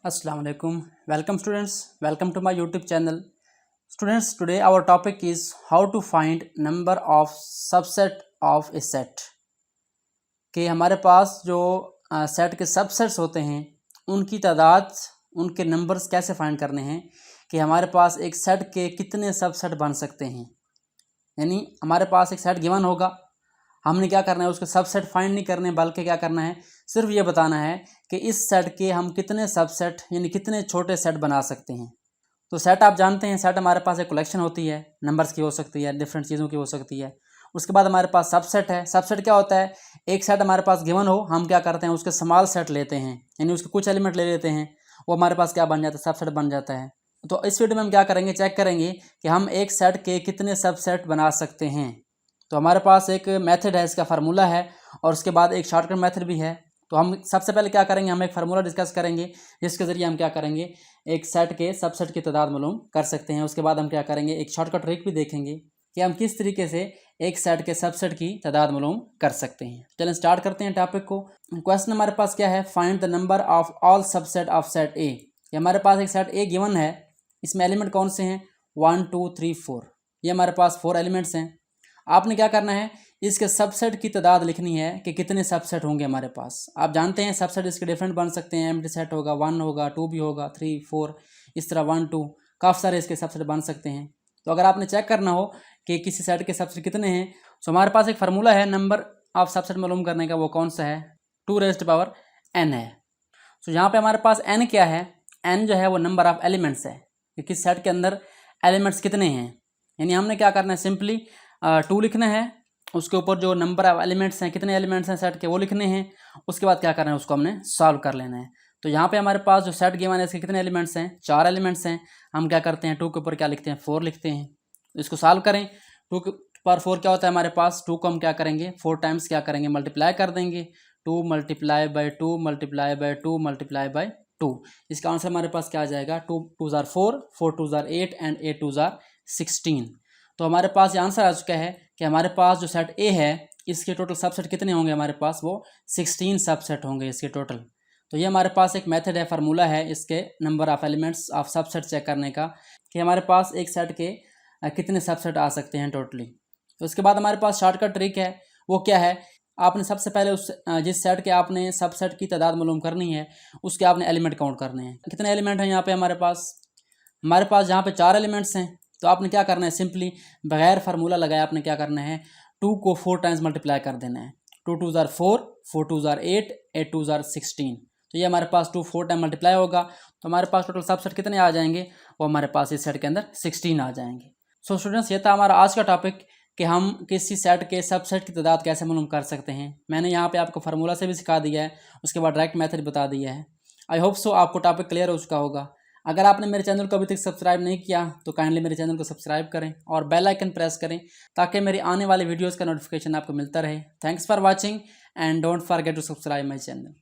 Assalamu alaikum. Welcome students. Welcome to my YouTube channel. Students, today our topic is how to find number of subset of a set. कि हमारे पास जो set के subsets होते हैं उनकी तादाद, उनके नंबर्स कैसे फाइंड करने हैं कि हमारे पास एक सेट के कितने सबसेट बन सकते हैं। यानी हमारे पास एक सेट गिवन होगा, हमने क्या करना है, उसके सबसेट फाइंड नहीं करने बल्कि क्या करना है, सिर्फ ये बताना है कि इस सेट के हम कितने सबसेट यानी कितने छोटे सेट बना सकते हैं। तो सेट आप जानते हैं, सेट हमारे पास एक कलेक्शन होती है, नंबर्स की हो सकती है, डिफरेंट चीज़ों की हो सकती है। उसके बाद हमारे पास सबसेट है। सबसेट क्या होता है, एक सेट हमारे पास गिवन हो, हम क्या करते हैं उसके स्मॉल सेट लेते हैं, यानी उसके कुछ एलिमेंट ले लेते हैं, वो हमारे पास क्या बन जाता है, सबसेट बन जाता है। तो इस वीडियो में हम क्या करेंगे, चेक करेंगे कि हम एक सेट के कितने सबसेट बना सकते हैं। तो हमारे पास एक मेथड है, इसका फार्मूला है और उसके बाद एक शॉर्टकट मेथड भी है। तो हम सबसे पहले क्या करेंगे, हम एक फार्मूला डिस्कस करेंगे जिसके ज़रिए हम क्या करेंगे, एक सेट के सबसेट की तादाद मालूम कर सकते हैं। उसके बाद हम क्या करेंगे, एक शॉर्टकट ट्रिक भी देखेंगे कि हम किस तरीके से एक सेट के सबसेट की तादाद मालूम कर सकते हैं। चलें स्टार्ट करते हैं टॉपिक को। क्वेश्चन हमारे पास क्या है, find the number of all subset of set ए। हमारे पास एक सेट ए गिवन है, इसमें एलिमेंट कौन से हैं, 1 2 3 4, ये हमारे पास 4 एलिमेंट्स हैं। आपने क्या करना है, इसके सबसेट की तादाद लिखनी है कि कितने सबसेट होंगे हमारे पास। आप जानते हैं सबसेट इसके डिफरेंट बन सकते हैं, एम्प्टी सेट होगा, 1 होगा, 2 भी होगा, 3 4, इस तरह 1 2 काफ़ी सारे इसके सबसेट बन सकते हैं। तो अगर आपने चेक करना हो कि किसी सेट के सबसेट कितने हैं, तो हमारे पास एक फार्मूला है नंबर ऑफ सबसेट मालूम करने का। वो कौन सा है, 2n है। तो यहाँ पे हमारे पास n क्या है, n जो है वो नंबर ऑफ एलिमेंट्स है कि किस सेट के अंदर एलिमेंट्स कितने हैं। यानी हमने क्या करना है, सिंपली 2 लिखना है, उसके ऊपर जो नंबर ऑफ एलिमेंट्स हैं, कितने एलिमेंट्स हैं सेट के, वो लिखने हैं। उसके बाद क्या करना है, उसको हमने सॉल्व कर लेना है। तो यहाँ पे हमारे पास जो सेट गिवन है इसके कितने एलिमेंट्स हैं, 4 एलिमेंट्स हैं। हम क्या करते हैं, 2 के ऊपर क्या लिखते हैं, 4 लिखते हैं। इसको सॉल्व करें, 2 के ऊपर 4 क्या होता है हमारे पास, 2 को हम क्या करेंगे, 4 टाइम्स क्या करेंगे, मल्टीप्लाई कर देंगे। 2 multiply by 2 multiply by 2 multiply by 2। इसका आंसर हमारे पास क्या आ जाएगा, 2 2 ज़ार 4, 4 2 ज़ार 8 एंड 8 2 ज़ार 16। तो हमारे पास ये आंसर आ चुका है कि हमारे पास जो सेट ए है इसके टोटल सबसेट कितने होंगे, हमारे पास वो 16 सबसेट होंगे इसके टोटल। तो ये हमारे पास एक मेथड है, फार्मूला है इसके number of elements of subset check करने का कि हमारे पास एक सेट के कितने सबसेट आ सकते हैं टोटली। तो उसके बाद हमारे पास शॉर्टकट ट्रिक है, वो क्या है, आपने सबसे पहले उस जिस सेट के आपने सबसेट की तादाद मालूम करनी है उसके आपने एलिमेंट काउंट करने हैं। कितने एलिमेंट हैं यहाँ पे हमारे पास यहाँ पे 4 एलिमेंट्स हैं। तो आपने क्या करना है, सिंपली बगैर फार्मूला लगाए आपने क्या करना है, 2 को 4 टाइम्स मल्टीप्लाई कर देना है। 2 2 ज़ार 4, 4 2 ज़ार 8, 8 2 ज़ार 16। तो ये हमारे पास 2 4 टाइम मल्टीप्लाई होगा, तो हमारे पास टोटल सबसेट कितने आ जाएंगे, वो हमारे पास इस सेट के अंदर 16 आ जाएंगे। सो स्टूडेंट्स, ये था हमारा आज का टॉपिक कि हम किसी सेट के सबसेट की तादाद कैसे मालूम कर सकते हैं। मैंने यहाँ पे आपको फार्मूला से भी सिखा दिया है, उसके बाद डायरेक्ट मेथड बता दिया है। आई होप सो आपको टॉपिक क्लियर हो चुका होगा। अगर आपने मेरे चैनल को अभी तक सब्सक्राइब नहीं किया तो काइंडली मेरे चैनल को सब्सक्राइब करें और बेल आइकन प्रेस करें ताकि मेरी आने वाले वीडियोस का नोटिफिकेशन आपको मिलता रहे। Thanks for watching and don't forget to subscribe my channel.